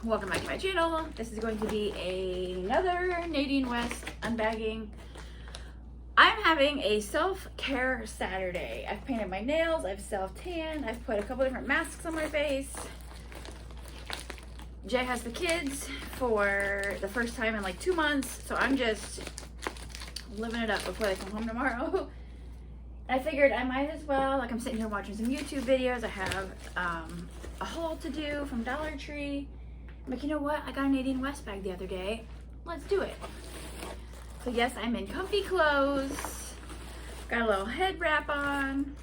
welcome back to my channel. This is going to be another Nadine West unbagging. I'm having a self-care Saturday. I've painted my nails, I've self-tanned, I've put a couple different masks on my face. Jay has the kids for the first time in like 2 months, so I'm just living it up before they come home tomorrow. I figured I might as well, like I'm sitting here watching some YouTube videos. I have a haul to do from Dollar Tree. I'm like, you know what? I got a Nadine West bag the other day. Let's do it. So yes, I'm in comfy clothes. Got a little head wrap on.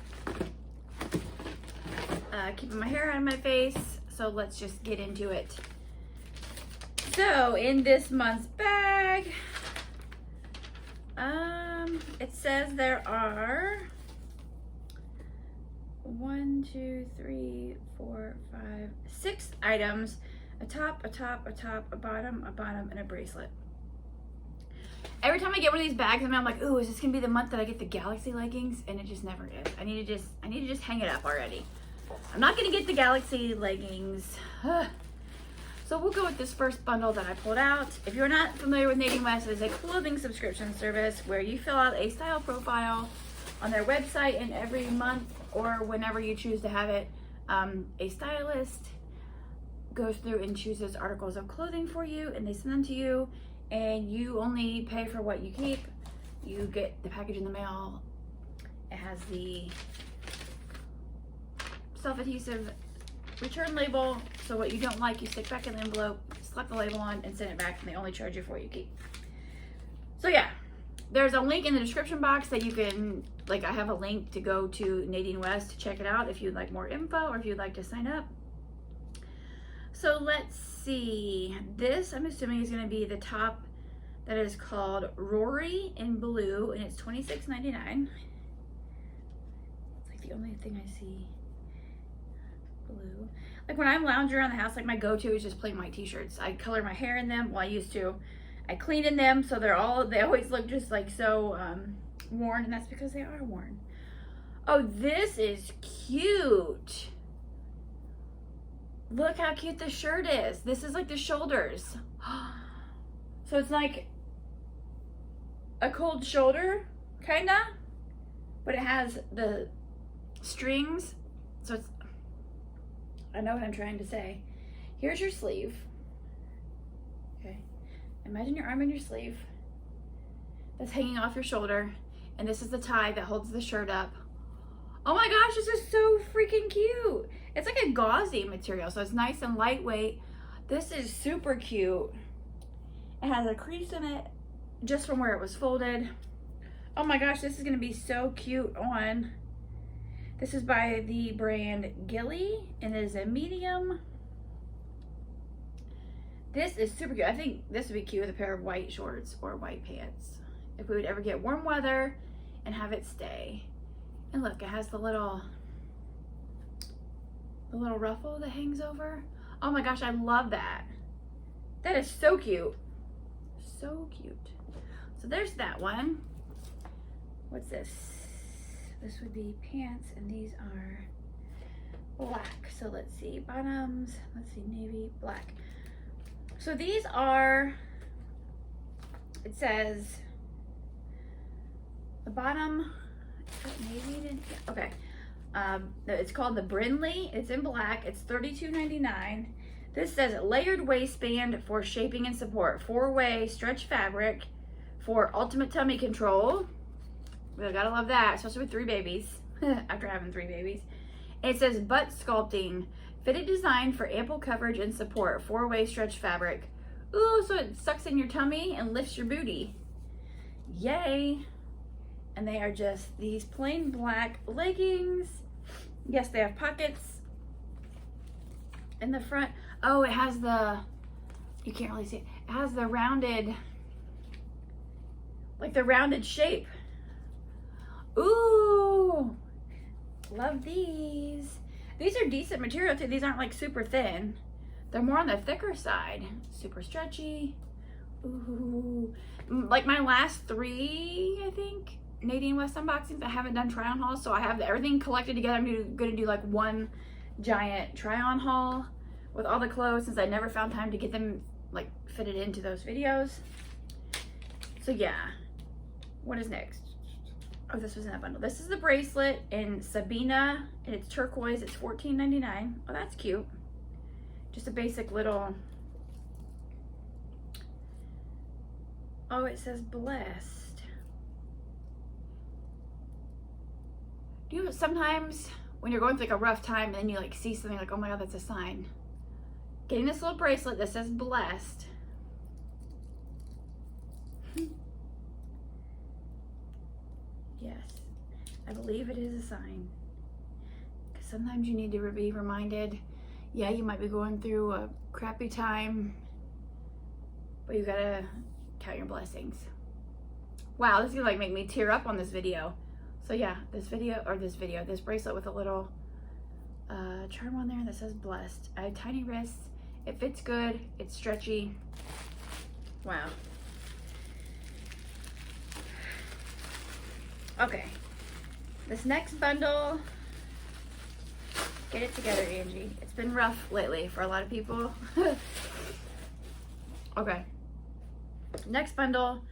Keeping my hair out of my face. So let's just get into it. So in this month's bag, it says there are 6 items, a top, a bottom, and a bracelet. Every time I get one of these bags, I'm like, ooh, is this gonna be the month that I get the Galaxy leggings? And it just never is. I need to just hang it up already. I'm not gonna get the Galaxy leggings. So we'll go with this first bundle that I pulled out. If you're not familiar with Nadine West, it is a clothing subscription service where you fill out a style profile on their website, and every month or whenever you choose to have it, a stylist goes through and chooses articles of clothing for you, and they send them to you, and you only pay for what you keep. You get the package in the mail. It has the self-adhesive return label, so what you don't like, you stick back in the envelope, slap the label on, and send it back, and they only charge you for what you keep. So yeah, there's a link in the description box that you can, like, I have a link to go to Nadine West to check it out if you'd like more info or if you'd like to sign up. So let's see. This, I'm assuming, is going to be the top that is called Rory in blue, and it's $26.99. It's like the only thing I see blue. Like when I'm lounging around the house, like my go-to is just plain white t-shirts. I color my hair in them. Well, I used to. I clean in them, so they always look just like so worn, and that's because they are worn. Oh, this is cute. Look how cute the shirt is. This is like the shoulders. So it's like a cold shoulder, kinda, but it has the strings. So it's, I know what I'm trying to say. Here's your sleeve. Okay. Imagine your arm and your sleeve that's hanging off your shoulder, and this is the tie that holds the shirt up. Oh my gosh, this is so freaking cute. It's like a gauzy material, so it's nice and lightweight. This is super cute. It has a crease in it just from where it was folded. Oh my gosh, this is gonna be so cute on. This is by the brand Gilly, and it is a medium. This is super cute. I think this would be cute with a pair of white shorts or white pants if we would ever get warm weather and have it stay. And look, it has the little ruffle that hangs over. Oh my gosh, I love that. That is so cute. So cute. So there's that one. What's this? This would be pants, and these are black. So let's see, bottoms, let's see, navy, black. So these are, it says, the bottom, navy, okay. It's called the Brindley. It's in black. It's $32.99. This says layered waistband for shaping and support. 4-way stretch fabric for ultimate tummy control. We gotta love that, especially with 3 babies, after having 3 babies. It says butt sculpting, fitted design for ample coverage and support, 4-way stretch fabric. Ooh, so it sucks in your tummy and lifts your booty. Yay. And they are just these plain black leggings. Yes, they have pockets in the front. Oh, it has the, you can't really see it. It has the rounded, like the rounded shape. Ooh, love these. These are decent material too. These aren't like super thin. They're more on the thicker side. Super stretchy. Ooh, like my last 3, I think, Nadine West unboxings, I haven't done try on hauls, so I have everything collected together. I'm gonna do like one giant try on haul with all the clothes since I never found time to get them like fitted into those videos. So yeah, what is next? Oh, this was in that bundle. This is the bracelet in Sabina, and it's turquoise. It's $14.99. Oh, that's cute. Just a basic little, oh, it says blessed. You know, sometimes when you're going through like a rough time and then you like see something like, oh my God, that's a sign. Getting this little bracelet that says blessed. Yes, I believe it is a sign. Because sometimes you need to be reminded, yeah, you might be going through a crappy time, but you gotta count your blessings. Wow, this is gonna like make me tear up on this video. So yeah, this bracelet with a little charm on there that says blessed. I have tiny wrists. It fits good. It's stretchy. Wow. Okay. This next bundle, get it together, Angie. It's been rough lately for a lot of people. Okay. Next bundle,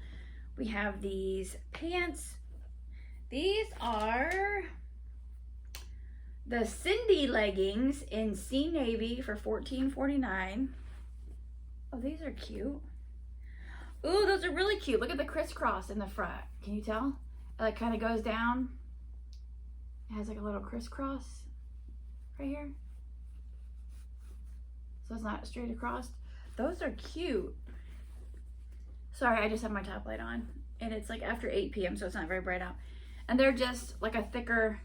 we have these pants. These are the Cindy leggings in Sea Navy for $14.49. Oh, these are cute. Ooh, those are really cute. Look at the crisscross in the front. Can you tell? It like kind of goes down. It has like a little crisscross right here. So it's not straight across. Those are cute. Sorry, I just have my top light on. And it's like after 8 p.m. so it's not very bright out. And they're just like a thicker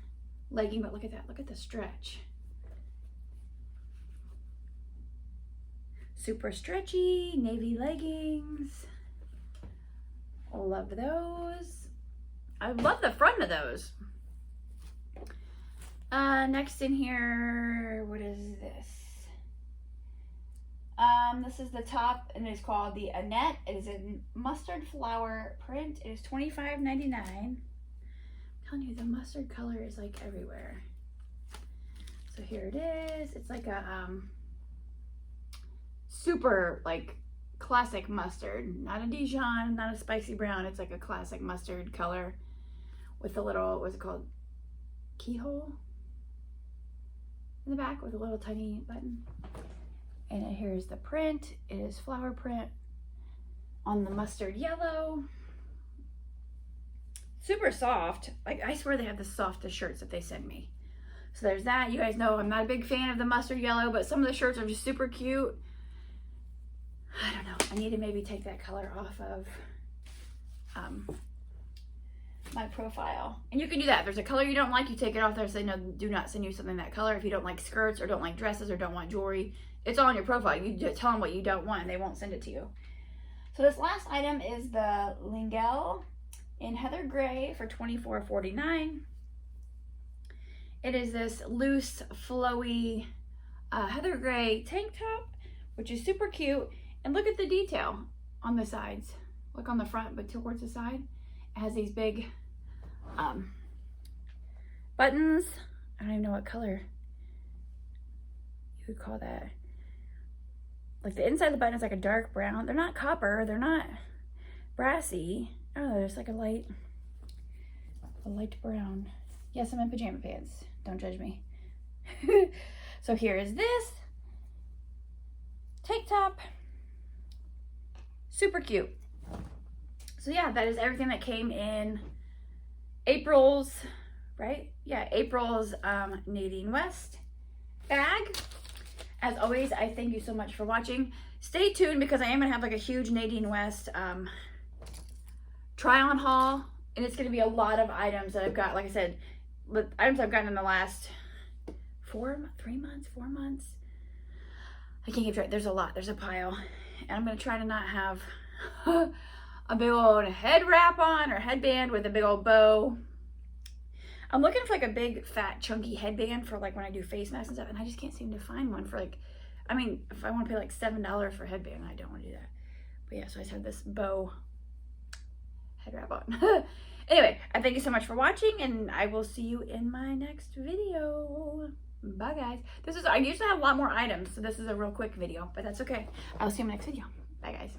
legging, but look at that. Look at the stretch. Super stretchy, navy leggings. Love those. I love the front of those. Next in here, what is this? This is the top, and it's called the Annette. It is in mustard flower print. It is $25.99. I'm telling you, the mustard color is like everywhere. So here it is. It's like a super like classic mustard, not a Dijon, not a spicy brown. It's like a classic mustard color with a little, what's it called? Keyhole in the back with a little tiny button. And here's the print. It is flower print on the mustard yellow. Super soft. Like, I swear they have the softest shirts that they send me. So there's that. You guys know I'm not a big fan of the mustard yellow, but some of the shirts are just super cute. I don't know. I need to maybe take that color off of my profile. And you can do that. If there's a color you don't like, you take it off there. Say, no, do not send you something that color. If you don't like skirts or don't like dresses or don't want jewelry, it's all on your profile. You just tell them what you don't want and they won't send it to you. So this last item is the Lingel in Heather Gray for $24.49. It is this loose, flowy Heather Gray tank top, which is super cute. And look at the detail on the sides. Look on the front, but towards the side. It has these big buttons. I don't even know what color you would call that. Like the inside of the button is like a dark brown. They're not copper. They're not brassy. I don't know. There's like a light brown. Yes, I'm in pajama pants. Don't judge me. So here is this tank top. Super cute. So yeah, that is everything that came in April's, right? Yeah, April's Nadine West bag. As always, I thank you so much for watching. Stay tuned because I am gonna have like a huge Nadine West try on haul, and it's gonna be a lot of items that I've got. Like I said, the items I've gotten in the last 4 months. I can't keep track. There's a lot. There's a pile, and I'm gonna try to not have a big old head wrap on or headband with a big old bow. I'm looking for like a big fat chunky headband for like when I do face masks and stuff, and I just can't seem to find one for like, I mean, if I want to pay like $7 for a headband, I don't want to do that. But yeah, so I just have this bow head wrap on. Anyway, I thank you so much for watching, and I will see you in my next video. Bye, guys. I usually have a lot more items, so this is a real quick video, but that's okay. I'll see you in my next video. Bye, guys.